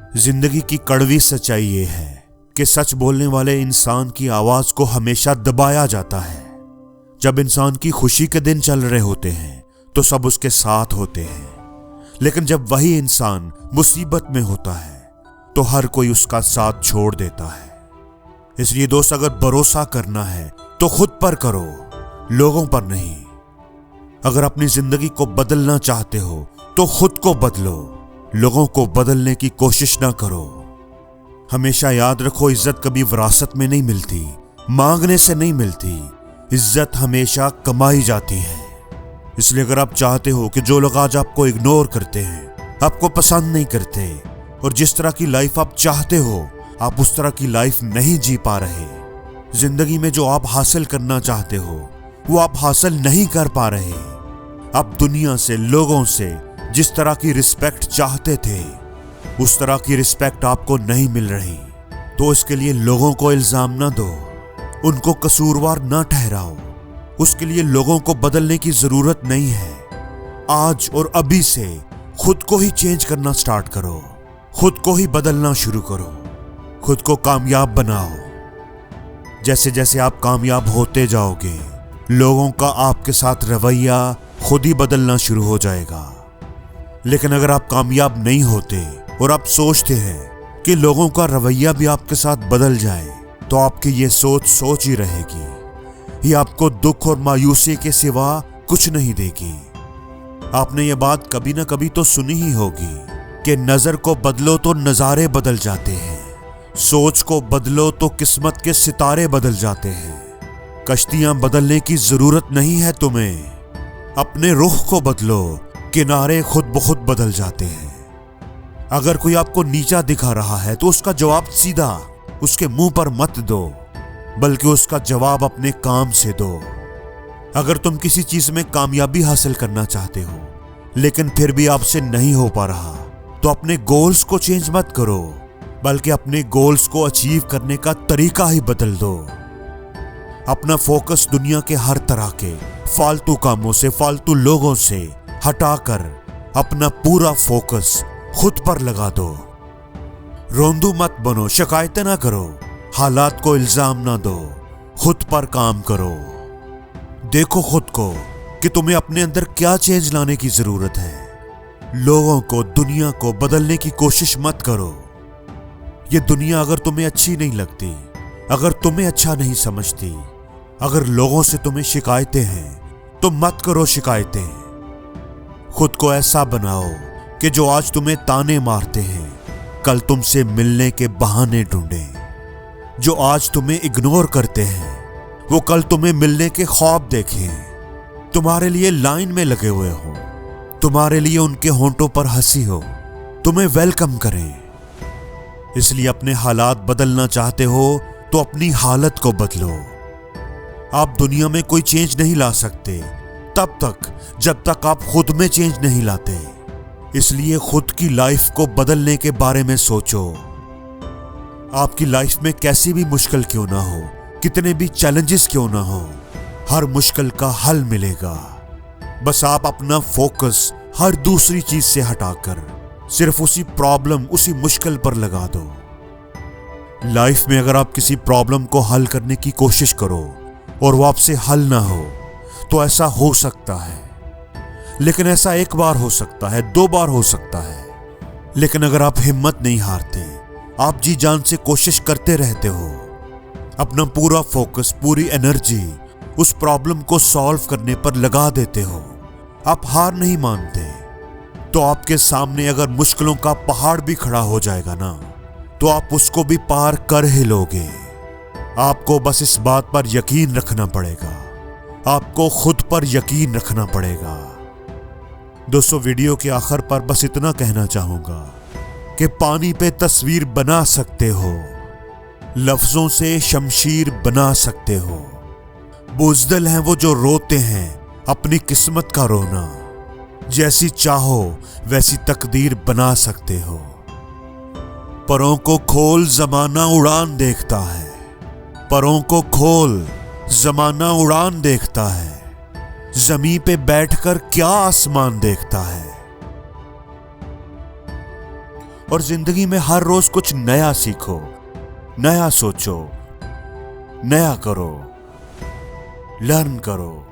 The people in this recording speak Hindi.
जिंदगी की कड़वी सच्चाई ये है कि सच बोलने वाले इंसान की आवाज को हमेशा दबाया जाता है। जब इंसान की खुशी के दिन चल रहे होते हैं तो सब उसके साथ होते हैं, लेकिन जब वही इंसान मुसीबत में होता है तो हर कोई उसका साथ छोड़ देता है। इसलिए दोस्त, अगर भरोसा करना है तो खुद पर करो, लोगों पर नहीं। अगर अपनी जिंदगी को बदलना चाहते हो तो खुद को बदलो, लोगों को बदलने की कोशिश ना करो। हमेशा याद रखो, इज्जत कभी विरासत में नहीं मिलती, मांगने से नहीं मिलती। इज्जत हमेशा कमाई जाती है। इसलिए अगर आप चाहते हो कि जो लोग आज आपको इग्नोर करते हैं, आपको पसंद नहीं करते और जिस तरह की लाइफ आप चाहते हो आप उस तरह की लाइफ नहीं जी पा रहे, जिंदगी में जो आप हासिल करना चाहते हो वो आप हासिल नहीं कर पा रहे, आप दुनिया से, लोगों से जिस तरह की रिस्पेक्ट चाहते थे उस तरह की रिस्पेक्ट आपको नहीं मिल रही, तो इसके लिए लोगों को इल्जाम ना दो, उनको कसूरवार ना ठहराओ। उसके लिए लोगों को बदलने की जरूरत नहीं है। आज और अभी से खुद को ही चेंज करना स्टार्ट करो, खुद को ही बदलना शुरू करो, खुद को कामयाब बनाओ। जैसे जैसे आप कामयाब होते जाओगे, लोगों का आपके साथ रवैया खुद ही बदलना शुरू हो जाएगा। लेकिन अगर आप कामयाब नहीं होते और आप सोचते हैं कि लोगों का रवैया भी आपके साथ बदल जाए, तो आपकी ये सोच ही रहेगी। ये आपको दुख और मायूसी के सिवा कुछ नहीं देगी। आपने ये बात कभी ना कभी तो सुनी ही होगी कि नजर को बदलो तो नजारे बदल जाते हैं, सोच को बदलो तो किस्मत के सितारे बदल जाते हैं। कश्तियां बदलने की जरूरत नहीं है तुम्हें, अपने रुख को बदलो, किनारे खुद ब खुद बदल जाते हैं। अगर कोई आपको नीचा दिखा रहा है तो उसका जवाब सीधा उसके मुंह पर मत दो, बल्कि उसका जवाब अपने काम से दो। अगर तुम किसी चीज में कामयाबी हासिल करना चाहते हो लेकिन फिर भी आपसे नहीं हो पा रहा, तो अपने गोल्स को चेंज मत करो, बल्कि अपने गोल्स को अचीव करने का तरीका ही बदल दो। अपना फोकस दुनिया के हर तरह के फालतू कामों से, फालतू लोगों से हटाकर अपना पूरा फोकस खुद पर लगा दो। रोंदू मत बनो, शिकायतें ना करो, हालात को इल्जाम ना दो, खुद पर काम करो। देखो खुद को कि तुम्हें अपने अंदर क्या चेंज लाने की जरूरत है। लोगों को, दुनिया को बदलने की कोशिश मत करो। ये दुनिया अगर तुम्हें अच्छी नहीं लगती, अगर तुम्हें अच्छा नहीं समझती, अगर लोगों से तुम्हें शिकायतें हैं तो मत करो शिकायतें। खुद को ऐसा बनाओ कि जो आज तुम्हें ताने मारते हैं कल तुमसे मिलने के बहाने ढूंढें। जो आज तुम्हें इग्नोर करते हैं वो कल तुम्हें मिलने के ख्वाब देखें, तुम्हारे लिए लाइन में लगे हुए हो, तुम्हारे लिए उनके होंठों पर हंसी हो, तुम्हें वेलकम करें। इसलिए अपने हालात बदलना चाहते हो तो अपनी हालत को बदलो। आप दुनिया में कोई चेंज नहीं ला सकते तब तक जब तक आप खुद में चेंज नहीं लाते। इसलिए खुद की लाइफ को बदलने के बारे में सोचो। आपकी लाइफ में कैसी भी मुश्किल क्यों ना हो, कितने भी चैलेंजेस क्यों ना हो, हर मुश्किल का हल मिलेगा। बस आप अपना फोकस हर दूसरी चीज से हटाकर सिर्फ उसी प्रॉब्लम, उसी मुश्किल पर लगा दो। लाइफ में अगर आप किसी प्रॉब्लम को हल करने की कोशिश करो और वो आपसे हल ना हो तो ऐसा हो सकता है, लेकिन ऐसा एक बार हो सकता है, 2 बार हो सकता है। लेकिन अगर आप हिम्मत नहीं हारते, आप जी जान से कोशिश करते रहते हो, अपना पूरा फोकस, पूरी एनर्जी उस प्रॉब्लम को सॉल्व करने पर लगा देते हो, आप हार नहीं मानते, तो आपके सामने अगर मुश्किलों का पहाड़ भी खड़ा हो जाएगा ना, तो आप उसको भी पार कर ही लोगे। आपको बस इस बात पर यकीन रखना पड़ेगा, आपको खुद पर यकीन रखना पड़ेगा। दोस्तों, वीडियो के आखिर पर बस इतना कहना चाहूंगा कि पानी पे तस्वीर बना सकते हो, लफ्जों से शमशीर बना सकते हो। बुज़दिल हैं वो जो रोते हैं अपनी किस्मत का रोना, जैसी चाहो वैसी तकदीर बना सकते हो। परों को खोल जमाना उड़ान देखता है, परों को खोल जमाना उड़ान देखता है, जमीन पे बैठकर क्या आसमान देखता है। और जिंदगी में हर रोज कुछ नया सीखो, नया सोचो, नया करो, लर्न करो।